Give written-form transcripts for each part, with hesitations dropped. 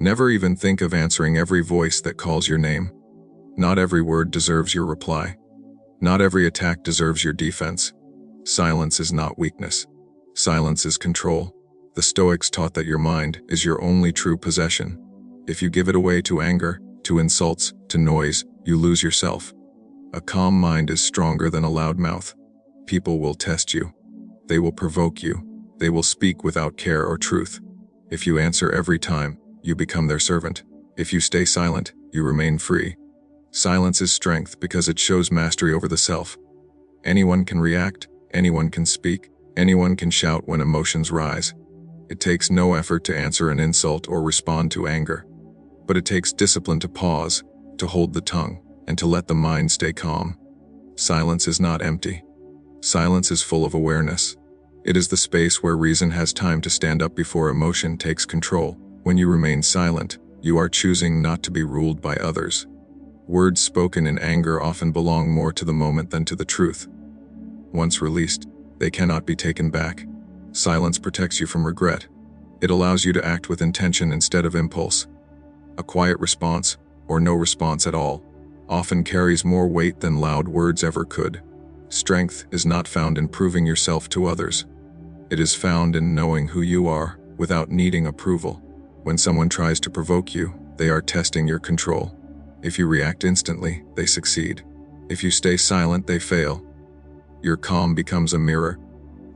Never even think of answering every voice that calls your name. Not every word deserves your reply. Not every attack deserves your defense. Silence is not weakness. Silence is control. The Stoics taught that your mind is your only true possession. If you give it away to anger, to insults, to noise, you lose yourself. A calm mind is stronger than a loud mouth. People will test you. They will provoke you. They will speak without care or truth. If you answer every time, you become their servant. If you stay silent, you remain free. Silence is strength because it shows mastery over the self. Anyone can react, anyone can speak, anyone can shout when emotions rise. It takes no effort to answer an insult or respond to anger. But it takes discipline to pause, to hold the tongue, and to let the mind stay calm. Silence is not empty. Silence is full of awareness. It is the space where reason has time to stand up before emotion takes control. When you remain silent, you are choosing not to be ruled by others. Words spoken in anger often belong more to the moment than to the truth. Once released, they cannot be taken back. Silence protects you from regret. It allows you to act with intention instead of impulse. A quiet response, or no response at all, often carries more weight than loud words ever could. Strength is not found in proving yourself to others. It is found in knowing who you are without needing approval. When someone tries to provoke you, they are testing your control. If you react instantly, they succeed. If you stay silent, they fail. Your calm becomes a mirror,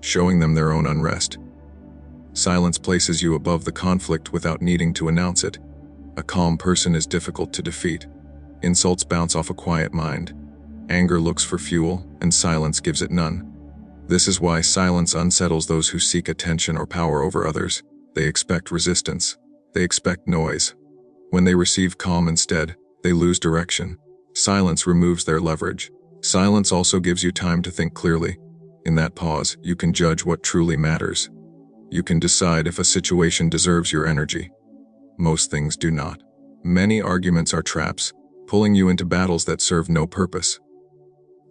showing them their own unrest. Silence places you above the conflict without needing to announce it. A calm person is difficult to defeat. Insults bounce off a quiet mind. Anger looks for fuel, and silence gives it none. This is why silence unsettles those who seek attention or power over others. They expect resistance. They expect noise. When they receive calm instead, they lose direction. Silence removes their leverage. Silence also gives you time to think clearly. In that pause, you can judge what truly matters. You can decide if a situation deserves your energy. Most things do not. Many arguments are traps, pulling you into battles that serve no purpose.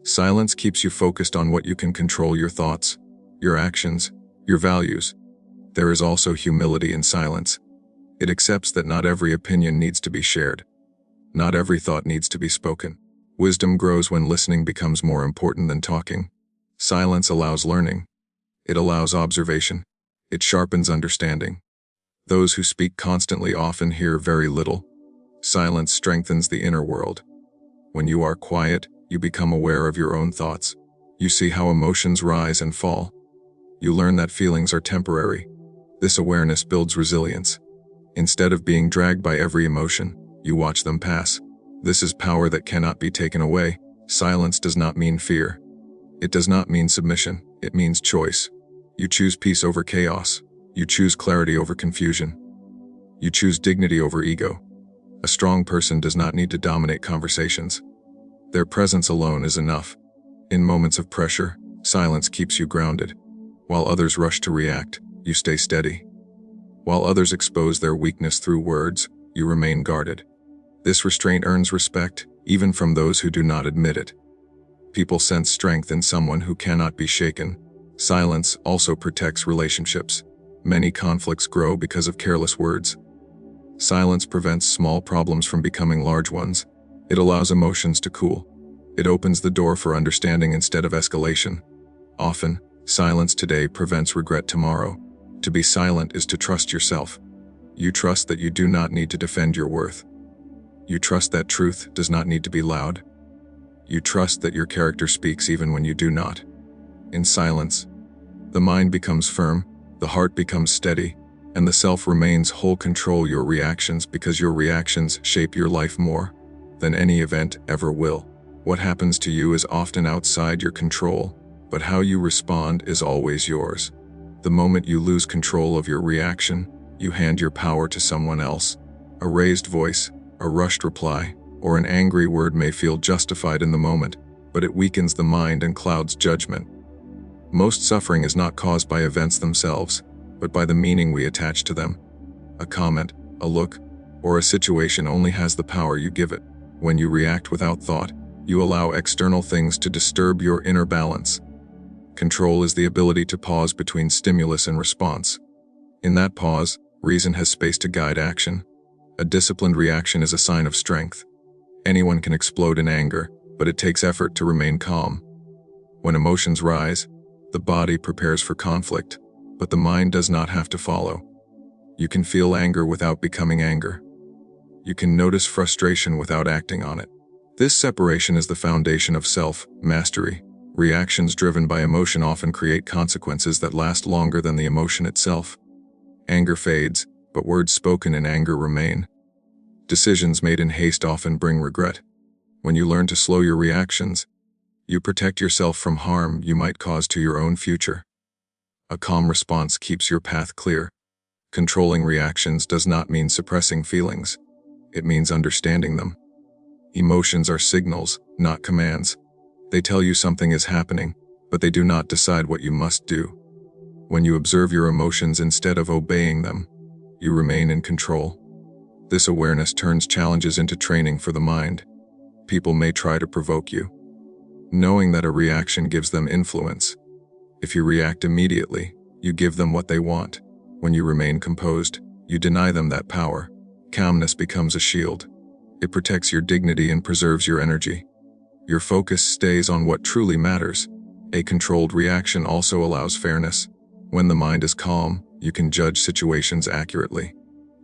Silence keeps you focused on what you can control: your thoughts, your actions, your values. There is also humility in silence. It accepts that not every opinion needs to be shared. Not every thought needs to be spoken. Wisdom grows when listening becomes more important than talking. Silence allows learning. It allows observation. It sharpens understanding. Those who speak constantly often hear very little. Silence strengthens the inner world. When you are quiet, you become aware of your own thoughts. You see how emotions rise and fall. You learn that feelings are temporary. This awareness builds resilience. Instead of being dragged by every emotion, you watch them pass. This is power that cannot be taken away. Silence does not mean fear. It does not mean submission. It means choice. You choose peace over chaos. You choose clarity over confusion. You choose dignity over ego. A strong person does not need to dominate conversations. Their presence alone is enough. In moments of pressure, silence keeps you grounded. While others rush to react, you stay steady. While others expose their weakness through words, you remain guarded. This restraint earns respect, even from those who do not admit it. People sense strength in someone who cannot be shaken. Silence also protects relationships. Many conflicts grow because of careless words. Silence prevents small problems from becoming large ones. It allows emotions to cool. It opens the door for understanding instead of escalation. Often, silence today prevents regret tomorrow. To be silent is to trust yourself. You trust that you do not need to defend your worth. You trust that truth does not need to be loud. You trust that your character speaks even when you do not. In silence, the mind becomes firm, the heart becomes steady, and the self remains whole. Control your reactions because your reactions shape your life more than any event ever will. What happens to you is often outside your control, but how you respond is always yours. The moment you lose control of your reaction, you hand your power to someone else. A raised voice, a rushed reply, or an angry word may feel justified in the moment, but it weakens the mind and clouds judgment. Most suffering is not caused by events themselves, but by the meaning we attach to them. A comment, a look, or a situation only has the power you give it. When you react without thought, you allow external things to disturb your inner balance. Control is the ability to pause between stimulus and response. In that pause, reason has space to guide action. A disciplined reaction is a sign of strength. Anyone can explode in anger, but it takes effort to remain calm. When emotions rise, the body prepares for conflict, but the mind does not have to follow. You can feel anger without becoming anger. You can notice frustration without acting on it. This separation is the foundation of self-mastery. Reactions driven by emotion often create consequences that last longer than the emotion itself. Anger fades, but words spoken in anger remain. Decisions made in haste often bring regret. When you learn to slow your reactions, you protect yourself from harm you might cause to your own future. A calm response keeps your path clear. Controlling reactions does not mean suppressing feelings. It means understanding them. Emotions are signals, not commands. They tell you something is happening, but they do not decide what you must do. When you observe your emotions instead of obeying them, you remain in control. This awareness turns challenges into training for the mind. People may try to provoke you, knowing that a reaction gives them influence. If you react immediately, you give them what they want. When you remain composed, you deny them that power. Calmness becomes a shield. It protects your dignity and preserves your energy. Your focus stays on what truly matters. A controlled reaction also allows fairness. When the mind is calm, you can judge situations accurately.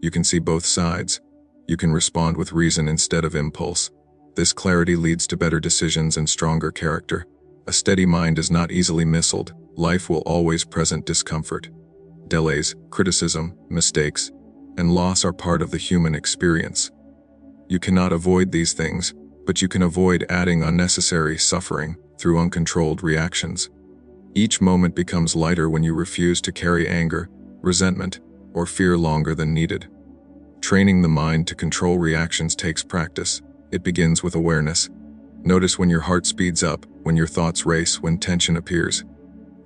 You can see both sides. You can respond with reason instead of impulse. This clarity leads to better decisions and stronger character. A steady mind is not easily misled. Life will always present discomfort. Delays, criticism, mistakes, and loss are part of the human experience. You cannot avoid these things, but you can avoid adding unnecessary suffering through uncontrolled reactions. Each moment becomes lighter when you refuse to carry anger, resentment, or fear longer than needed. Training the mind to control reactions takes practice. It begins with awareness. Notice when your heart speeds up, when your thoughts race, when tension appears.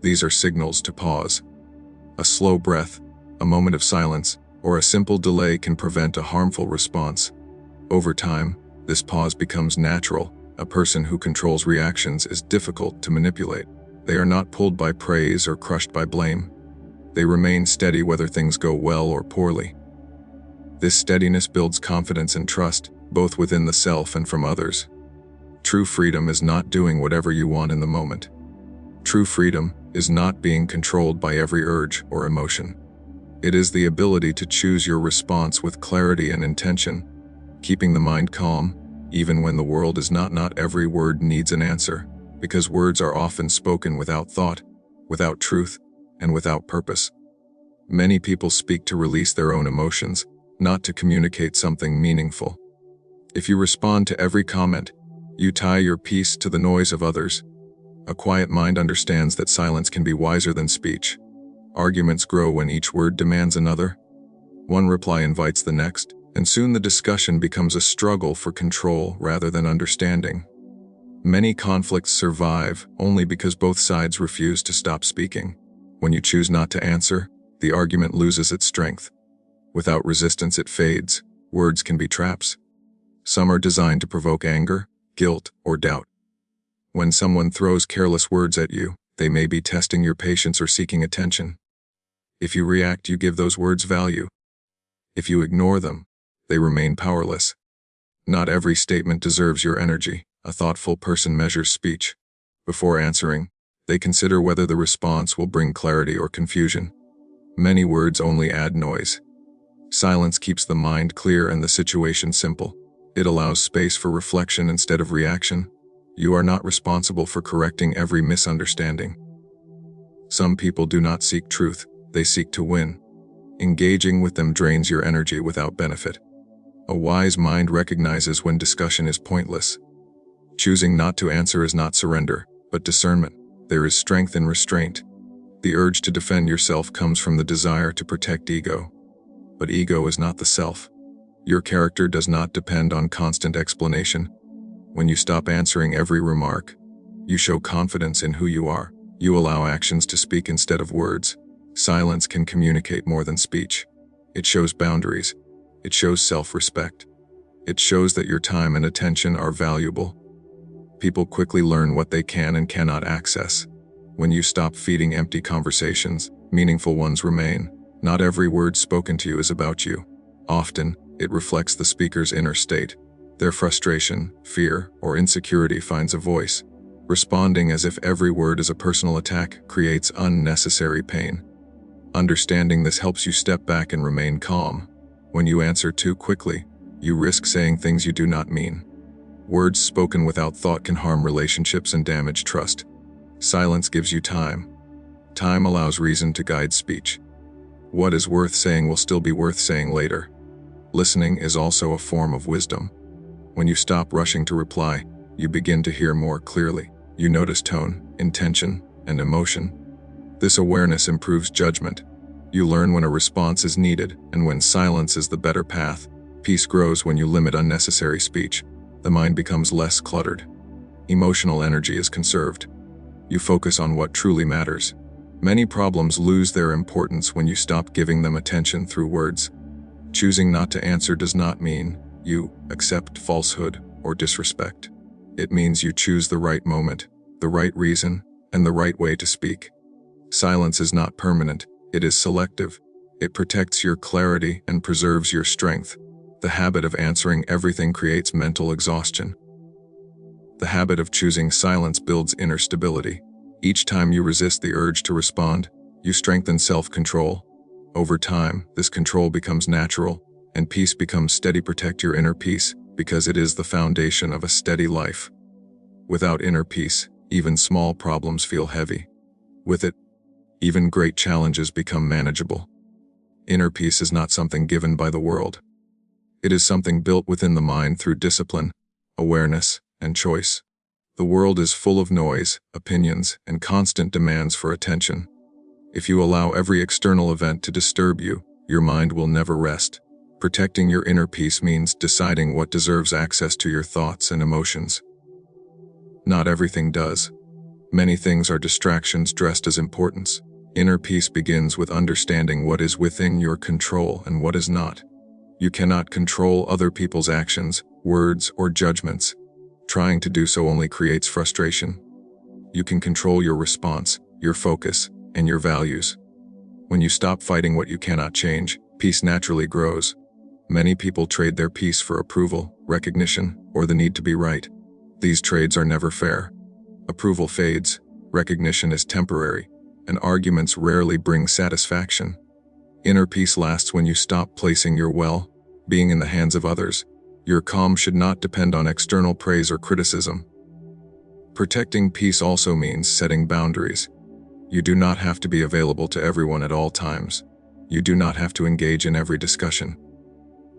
These are signals to pause. A slow breath, a moment of silence, or a simple delay can prevent a harmful response. Over time, this pause becomes natural. A person who controls reactions is difficult to manipulate. They are not pulled by praise or crushed by blame. They remain steady whether things go well or poorly. This steadiness builds confidence and trust, both within the self and from others. True freedom is not doing whatever you want in the moment. True freedom is not being controlled by every urge or emotion. It is the ability to choose your response with clarity and intention, keeping the mind calm, even when the world is not. Not every word needs an answer, because words are often spoken without thought, without truth, and without purpose. Many people speak to release their own emotions, not to communicate something meaningful. If you respond to every comment, you tie your peace to the noise of others. A quiet mind understands that silence can be wiser than speech. Arguments grow when each word demands another. One reply invites the next, and soon the discussion becomes a struggle for control rather than understanding. Many conflicts survive only because both sides refuse to stop speaking. When you choose not to answer, the argument loses its strength. Without resistance, it fades. Words can be traps. Some are designed to provoke anger, guilt, or doubt. When someone throws careless words at you, they may be testing your patience or seeking attention. If you react, you give those words value. If you ignore them, they remain powerless. Not every statement deserves your energy. A thoughtful person measures speech. Before answering, they consider whether the response will bring clarity or confusion. Many words only add noise. Silence keeps the mind clear and the situation simple. It allows space for reflection instead of reaction. You are not responsible for correcting every misunderstanding. Some people do not seek truth, they seek to win. Engaging with them drains your energy without benefit. A wise mind recognizes when discussion is pointless. Choosing not to answer is not surrender, but discernment. There is strength in restraint. The urge to defend yourself comes from the desire to protect ego. But ego is not the self. Your character does not depend on constant explanation. When you stop answering every remark, you show confidence in who you are. You allow actions to speak instead of words. Silence can communicate more than speech. It shows boundaries. It shows self-respect. It shows that your time and attention are valuable. People quickly learn what they can and cannot access. When you stop feeding empty conversations, meaningful ones remain. Not every word spoken to you is about you. Often, It reflects the speaker's inner state. Their frustration, fear, or insecurity finds a voice. Responding as if every word is a personal attack creates unnecessary pain. Understanding this helps you step back and remain calm. When you answer too quickly, you risk saying things you do not mean. Words spoken without thought can harm relationships and damage trust. Silence gives you time. Time allows reason to guide speech. What is worth saying will still be worth saying later. Listening is also a form of wisdom. When you stop rushing to reply, you begin to hear more clearly. You notice tone, intention, and emotion. This awareness improves judgment. You learn when a response is needed and when silence is the better path. Peace grows when you limit unnecessary speech. The mind becomes less cluttered. Emotional energy is conserved. You focus on what truly matters. Many problems lose their importance when you stop giving them attention through words. Choosing not to answer does not mean you accept falsehood or disrespect. It means you choose the right moment, the right reason, and the right way to speak. Silence is not permanent, it is selective. It protects your clarity and preserves your strength. The habit of answering everything creates mental exhaustion. The habit of choosing silence builds inner stability. Each time you resist the urge to respond, you strengthen self-control. Over time, this control becomes natural, and peace becomes steady. Protect your inner peace, because it is the foundation of a steady life. Without inner peace, even small problems feel heavy. With it, even great challenges become manageable. Inner peace is not something given by the world. It is something built within the mind through discipline, awareness, and choice. The world is full of noise, opinions, and constant demands for attention. If you allow every external event to disturb you, your mind will never rest. Protecting your inner peace means deciding what deserves access to your thoughts and emotions. Not everything does. Many things are distractions dressed as importance. Inner peace begins with understanding what is within your control and what is not. You cannot control other people's actions, words, or judgments. Trying to do so only creates frustration. You can control your response, your focus, and your values. When you stop fighting what you cannot change, peace naturally grows. Many people trade their peace for approval, recognition, or the need to be right. These trades are never fair. Approval fades, recognition is temporary, and arguments rarely bring satisfaction. Inner peace lasts when you stop placing your well-being in the hands of others. Your calm should not depend on external praise or criticism. Protecting peace also means setting boundaries. You do not have to be available to everyone at all times. You do not have to engage in every discussion.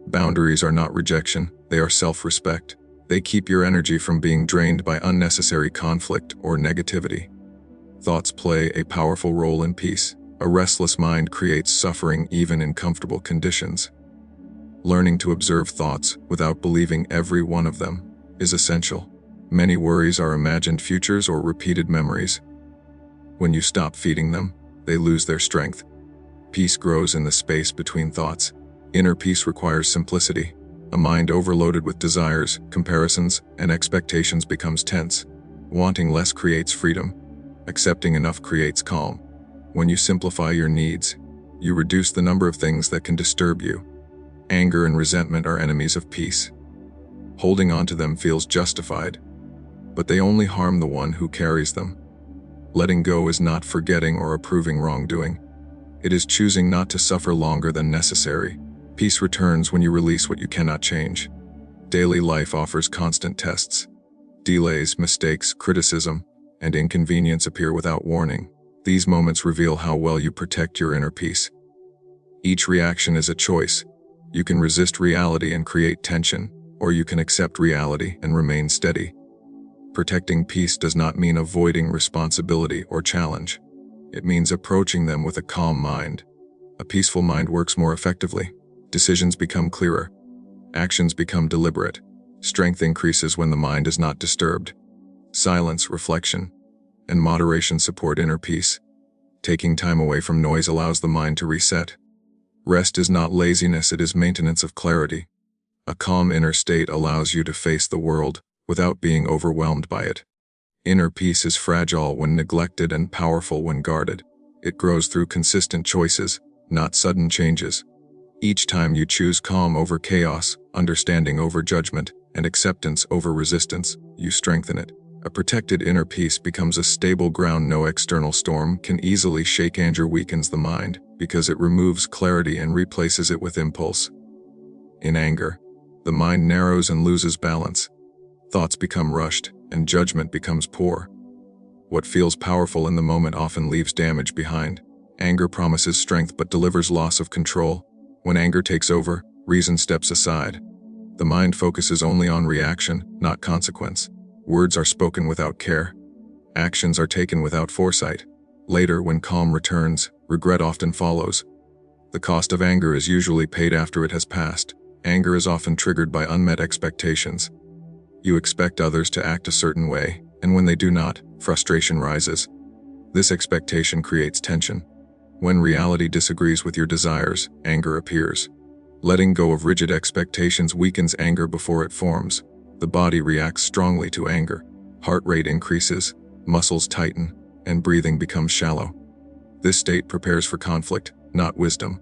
Boundaries are not rejection, they are self-respect. They keep your energy from being drained by unnecessary conflict or negativity. Thoughts play a powerful role in peace. A restless mind creates suffering even in comfortable conditions. Learning to observe thoughts without believing every one of them is essential. Many worries are imagined futures or repeated memories. When you stop feeding them, they lose their strength. Peace grows in the space between thoughts. Inner peace requires simplicity. A mind overloaded with desires, comparisons, and expectations becomes tense. Wanting less creates freedom. Accepting enough creates calm. When you simplify your needs, you reduce the number of things that can disturb you. Anger and resentment are enemies of peace. Holding on to them feels justified, but they only harm the one who carries them. Letting go is not forgetting or approving wrongdoing. It is choosing not to suffer longer than necessary. Peace returns when you release what you cannot change. Daily life offers constant tests. Delays, mistakes, criticism, and inconvenience appear without warning. These moments reveal how well you protect your inner peace. Each reaction is a choice. You can resist reality and create tension, or you can accept reality and remain steady. Protecting peace does not mean avoiding responsibility or challenge. It means approaching them with a calm mind. A peaceful mind works more effectively. Decisions become clearer. Actions become deliberate. Strength increases when the mind is not disturbed. Silence, reflection, and moderation support inner peace. Taking time away from noise allows the mind to reset. Rest is not laziness, it is maintenance of clarity. A calm inner state allows you to face the world without being overwhelmed by it. Inner peace is fragile when neglected and powerful when guarded. It grows through consistent choices, not sudden changes. Each time you choose calm over chaos, understanding over judgment, and acceptance over resistance, you strengthen it. A protected inner peace becomes a stable ground no external storm can easily shake. Anger weakens the mind because it removes clarity and replaces it with impulse. In anger, the mind narrows and loses balance. Thoughts become rushed, and judgment becomes poor. What feels powerful in the moment often leaves damage behind. Anger promises strength but delivers loss of control. When anger takes over, reason steps aside. The mind focuses only on reaction, not consequence. Words are spoken without care. Actions are taken without foresight. Later, when calm returns, regret often follows. The cost of anger is usually paid after it has passed. Anger is often triggered by unmet expectations. You expect others to act a certain way, and when they do not, frustration rises. This expectation creates tension. When reality disagrees with your desires, anger appears. Letting go of rigid expectations weakens anger before it forms. The body reacts strongly to anger. Heart rate increases, muscles tighten, and breathing becomes shallow. This state prepares for conflict, not wisdom.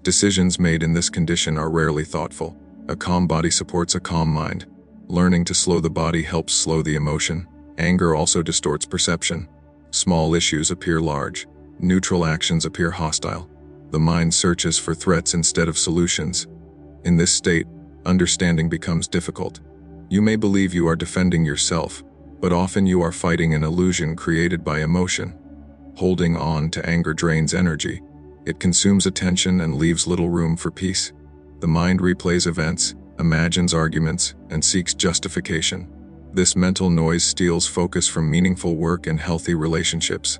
Decisions made in this condition are rarely thoughtful. A calm body supports a calm mind. Learning to slow the body helps slow the emotion. Anger also distorts perception. Small issues appear large. Neutral actions appear hostile. The mind searches for threats instead of solutions. In this state, understanding becomes difficult. You may believe you are defending yourself, but often you are fighting an illusion created by emotion. Holding on to anger drains energy. It consumes attention and leaves little room for peace. The mind replays events, imagines arguments, and seeks justification. This mental noise steals focus from meaningful work and healthy relationships.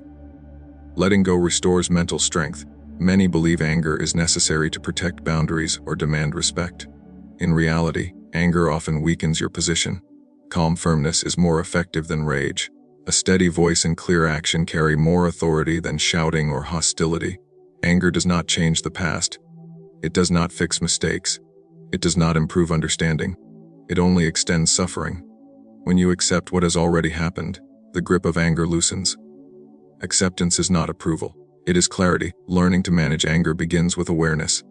Letting go restores mental strength. Many believe anger is necessary to protect boundaries or demand respect. In reality, anger often weakens your position. Calm firmness is more effective than rage. A steady voice and clear action carry more authority than shouting or hostility. Anger does not change the past. It does not fix mistakes. It does not improve understanding. It only extends suffering. When you accept what has already happened, the grip of anger loosens. Acceptance is not approval. It is clarity. Learning to manage anger begins with awareness.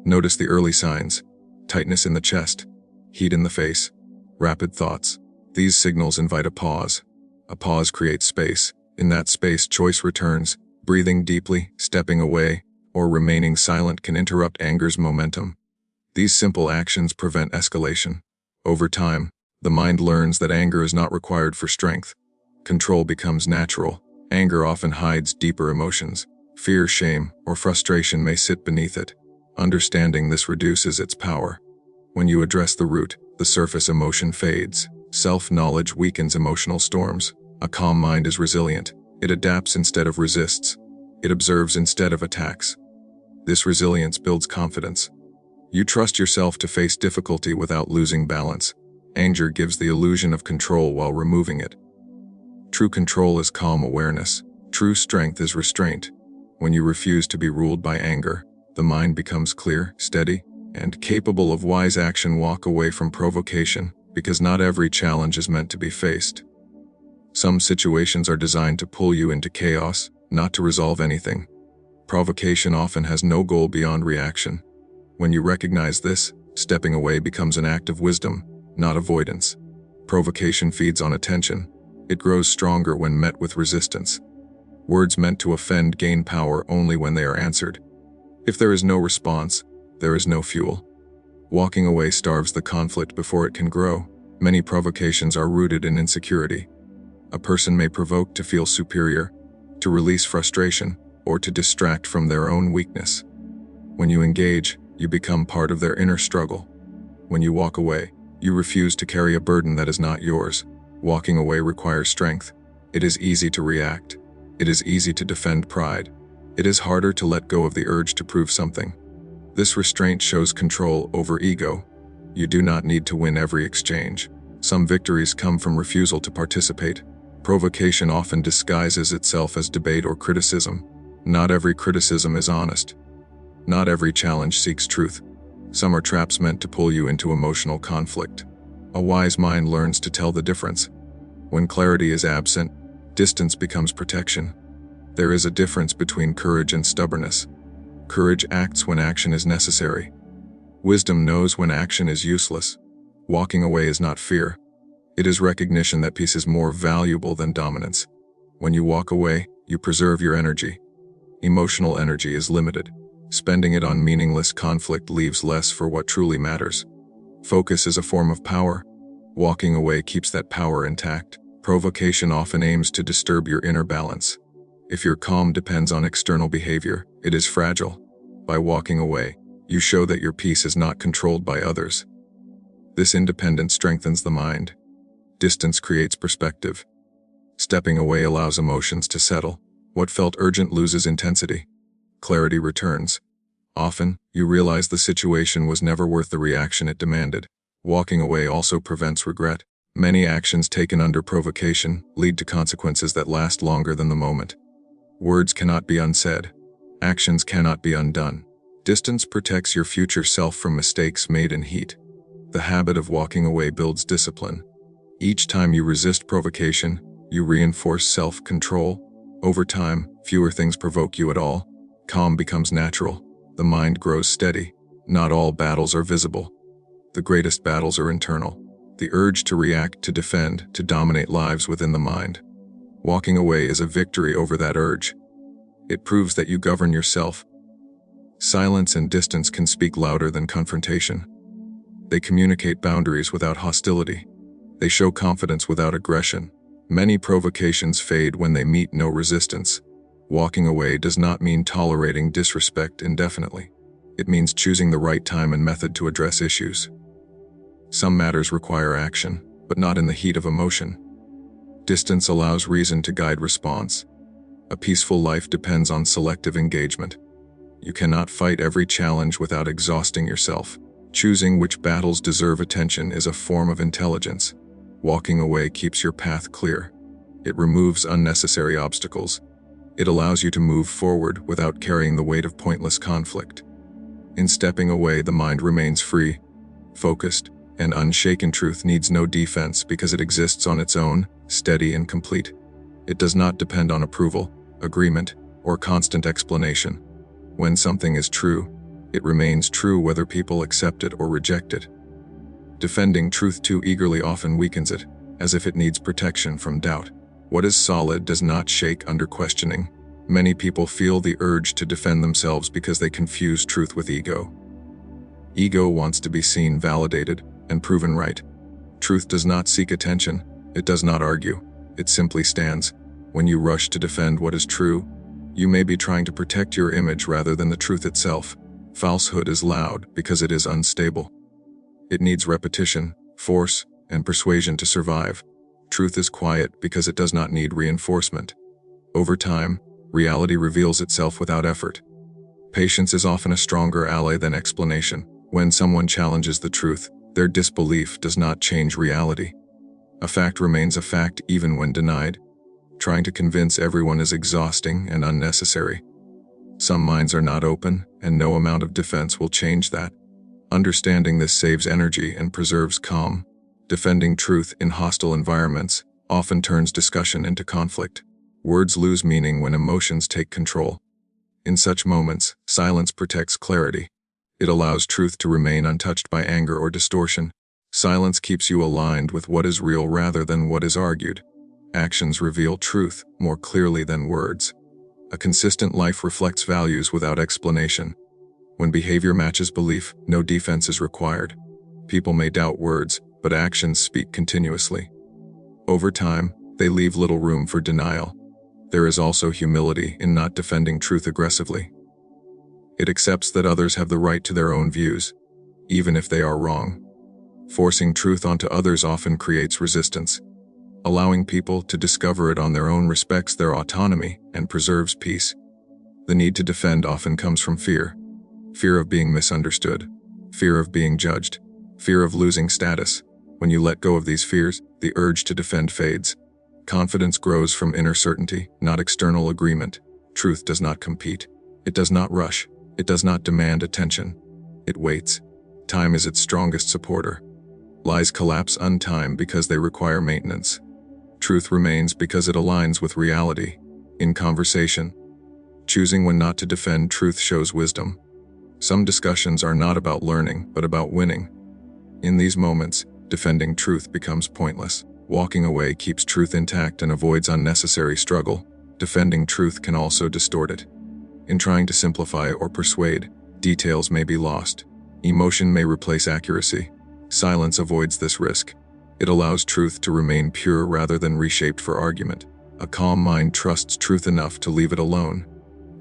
Notice the early signs: tightness in the chest, heat in the face, rapid thoughts. These signals invite a pause. A pause creates space. In that space, choice returns. Breathing deeply, stepping away, or remaining silent can interrupt anger's momentum. These simple actions prevent escalation. Over time, the mind learns that anger is not required for strength. Control becomes natural. Anger often hides deeper emotions. Fear, shame, or frustration may sit beneath it. Understanding this reduces its power. When you address the root, the surface emotion fades. Self-knowledge weakens emotional storms. A calm mind is resilient. It adapts instead of resists. It observes instead of attacks. This resilience builds confidence. You trust yourself to face difficulty without losing balance. Anger gives the illusion of control while removing it. True control is calm awareness. True strength is restraint. When you refuse to be ruled by anger, the mind becomes clear, steady, and capable of wise action. Walk away from provocation, because not every challenge is meant to be faced. Some situations are designed to pull you into chaos, not to resolve anything. Provocation often has no goal beyond reaction. When you recognize this, stepping away becomes an act of wisdom, not avoidance. Provocation feeds on attention. It grows stronger when met with resistance. Words meant to offend gain power only when they are answered. If there is no response, there is no fuel. Walking away starves the conflict before it can grow. Many provocations are rooted in insecurity. A person may provoke to feel superior, to release frustration, or to distract from their own weakness. When you engage, you become part of their inner struggle. When you walk away, you refuse to carry a burden that is not yours. Walking away requires strength. It is easy to react. It is easy to defend pride. It is harder to let go of the urge to prove something. This restraint shows control over ego. You do not need to win every exchange. Some victories come from refusal to participate. Provocation often disguises itself as debate or criticism. Not every criticism is honest. Not every challenge seeks truth. Some are traps meant to pull you into emotional conflict. A wise mind learns to tell the difference. When clarity is absent, distance becomes protection. There is a difference between courage and stubbornness. Courage acts when action is necessary. Wisdom knows when action is useless. Walking away is not fear. It is recognition that peace is more valuable than dominance. When you walk away, you preserve your energy. Emotional energy is limited. Spending it on meaningless conflict leaves less for what truly matters. Focus is a form of power. Walking away keeps that power intact. Provocation often aims to disturb your inner balance. If your calm depends on external behavior, it is fragile. By walking away, you show that your peace is not controlled by others. This independence strengthens the mind. Distance creates perspective. Stepping away allows emotions to settle. What felt urgent loses intensity. Clarity returns. Often, you realize the situation was never worth the reaction it demanded. Walking away also prevents regret. Many actions taken under provocation lead to consequences that last longer than the moment. Words cannot be unsaid. Actions cannot be undone. Distance protects your future self from mistakes made in heat. The habit of walking away builds discipline. Each time you resist provocation, you reinforce self-control. Over time, fewer things provoke you at all. Calm becomes natural. The mind grows steady. Not all battles are visible. The greatest battles are internal. The urge to react, to defend, to dominate lives within the mind. Walking away is a victory over that urge. It proves that you govern yourself. Silence and distance can speak louder than confrontation. They communicate boundaries without hostility. They show confidence without aggression. Many provocations fade when they meet no resistance. Walking away does not mean tolerating disrespect indefinitely. It means choosing the right time and method to address issues. Some matters require action, but not in the heat of emotion. Distance allows reason to guide response. A peaceful life depends on selective engagement. You cannot fight every challenge without exhausting yourself. Choosing which battles deserve attention is a form of intelligence. Walking away keeps your path clear. It removes unnecessary obstacles. It allows you to move forward without carrying the weight of pointless conflict. In stepping away, the mind remains free, focused, and unshaken. Truth needs no defense because it exists on its own, steady and complete. It does not depend on approval, agreement, or constant explanation. When something is true, it remains true whether people accept it or reject it. Defending truth too eagerly often weakens it, as if it needs protection from doubt. What is solid does not shake under questioning. Many people feel the urge to defend themselves because they confuse truth with ego. Ego wants to be seen, validated, and proven right. Truth does not seek attention. It does not argue. It simply stands. When you rush to defend what is true, you may be trying to protect your image rather than the truth itself. Falsehood is loud because it is unstable. It needs repetition, force, and persuasion to survive. Truth is quiet because it does not need reinforcement. Over time, reality reveals itself without effort. Patience is often a stronger ally than explanation. When someone challenges the truth, their disbelief does not change reality. A fact remains a fact even when denied. Trying to convince everyone is exhausting and unnecessary. Some minds are not open, and no amount of defense will change that. Understanding this saves energy and preserves calm. Defending truth in hostile environments often turns discussion into conflict. Words lose meaning when emotions take control. In such moments, silence protects clarity. It allows truth to remain untouched by anger or distortion. Silence keeps you aligned with what is real rather than what is argued. Actions reveal truth more clearly than words. A consistent life reflects values without explanation. When behavior matches belief, no defense is required. People may doubt words, but actions speak continuously. Over time, they leave little room for denial. There is also humility in not defending truth aggressively. It accepts that others have the right to their own views, even if they are wrong. Forcing truth onto others often creates resistance. Allowing people to discover it on their own respects their autonomy and preserves peace. The need to defend often comes from fear. Fear of being misunderstood, fear of being judged, fear of losing status. When you let go of these fears, the urge to defend fades. Confidence grows from inner certainty, not external agreement. Truth does not compete. It does not rush. It does not demand attention. It waits. Time is its strongest supporter. Lies collapse untimed because they require maintenance. Truth remains because it aligns with reality. In conversation, Choosing when not to defend truth shows wisdom. Some discussions are not about learning, but about winning. In these moments, defending truth becomes pointless. Walking away keeps truth intact and avoids unnecessary struggle. Defending truth can also distort it. In trying to simplify or persuade, details may be lost. Emotion may replace accuracy. Silence avoids this risk. It allows truth to remain pure rather than reshaped for argument. A calm mind trusts truth enough to leave it alone.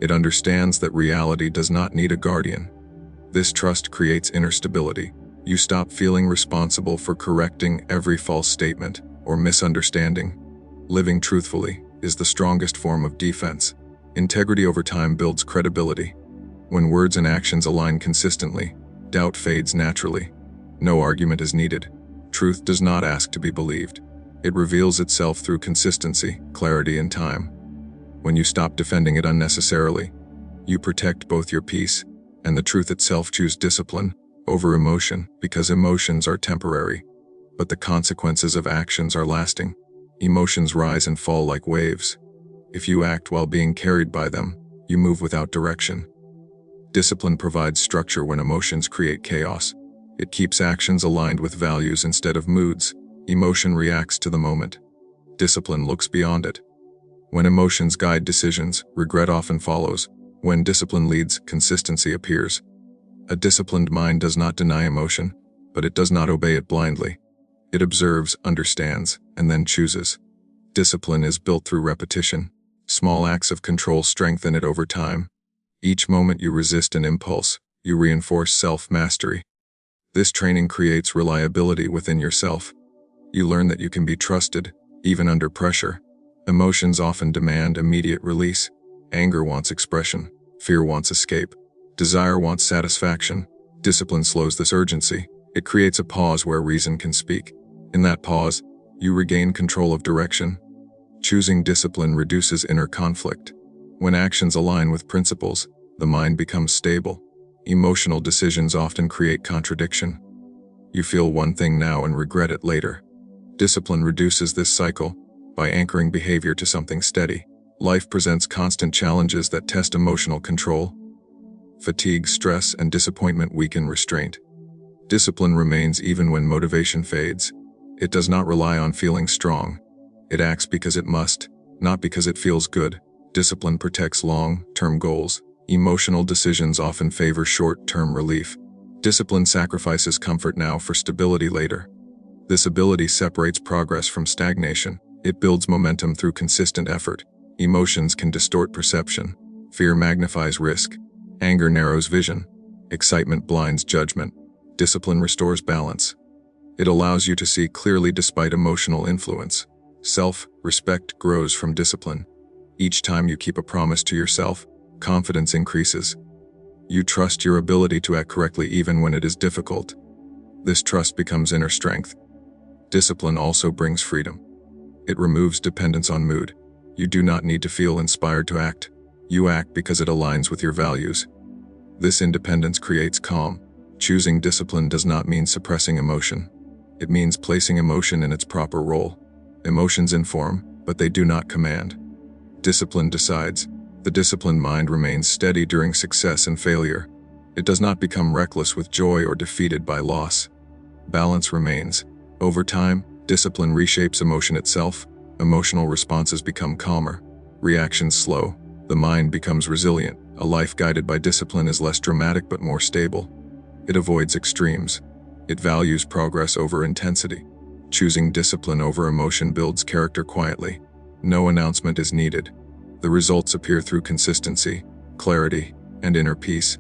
It understands that reality does not need a guardian. This trust creates inner stability. You stop feeling responsible for correcting every false statement or misunderstanding. Living truthfully is the strongest form of defense. Integrity over time builds credibility. When words and actions align consistently, doubt fades naturally. No argument is needed. Truth does not ask to be believed. It reveals itself through consistency, clarity, and time. When you stop defending it unnecessarily, you protect both your peace and the truth itself. Choose discipline over emotion because emotions are temporary, but the consequences of actions are lasting. Emotions rise and fall like waves. If you act while being carried by them, you move without direction. Discipline provides structure when emotions create chaos. It keeps actions aligned with values instead of moods. Emotion reacts to the moment. Discipline looks beyond it. When emotions guide decisions, regret often follows. When discipline leads, consistency appears. A disciplined mind does not deny emotion, but it does not obey it blindly. It observes, understands, and then chooses. Discipline is built through repetition. Small acts of control strengthen it over time. Each moment you resist an impulse, you reinforce self-mastery. This training creates reliability within yourself. You learn that you can be trusted, even under pressure. Emotions often demand immediate release. Anger wants expression. Fear wants escape. Desire wants satisfaction. Discipline slows this urgency. It creates a pause where reason can speak. In that pause, you regain control of direction. Choosing discipline reduces inner conflict. When actions align with principles, the mind becomes stable. Emotional decisions often create contradiction. You feel one thing now and regret it later. Discipline reduces this cycle by anchoring behavior to something steady. Life presents constant challenges that test emotional control. Fatigue, stress, and disappointment weaken restraint. Discipline remains even when motivation fades. It does not rely on feeling strong. It acts because it must, not because it feels good. Discipline protects long-term goals. Emotional decisions often favor short-term relief. Discipline sacrifices comfort now for stability later. This ability separates progress from stagnation. It builds momentum through consistent effort. Emotions can distort perception. Fear magnifies risk. Anger narrows vision. Excitement blinds judgment. Discipline restores balance. It allows you to see clearly despite emotional influence. Self-respect grows from discipline. Each time you keep a promise to yourself, confidence increases. You trust your ability to act correctly even when it is difficult. This trust becomes inner strength. Discipline also brings freedom. It removes dependence on mood. You do not need to feel inspired to act. You act because it aligns with your values. This independence creates calm. Choosing discipline does not mean suppressing emotion. It means placing emotion in its proper role. Emotions inform, but they do not command. Discipline decides. The disciplined mind remains steady during success and failure. It does not become reckless with joy or defeated by loss. Balance remains. Over time, discipline reshapes emotion itself. Emotional responses become calmer. Reactions slow. The mind becomes resilient. A life guided by discipline is less dramatic but more stable. It avoids extremes. It values progress over intensity. Choosing discipline over emotion builds character quietly. No announcement is needed. The results appear through consistency, clarity, and inner peace.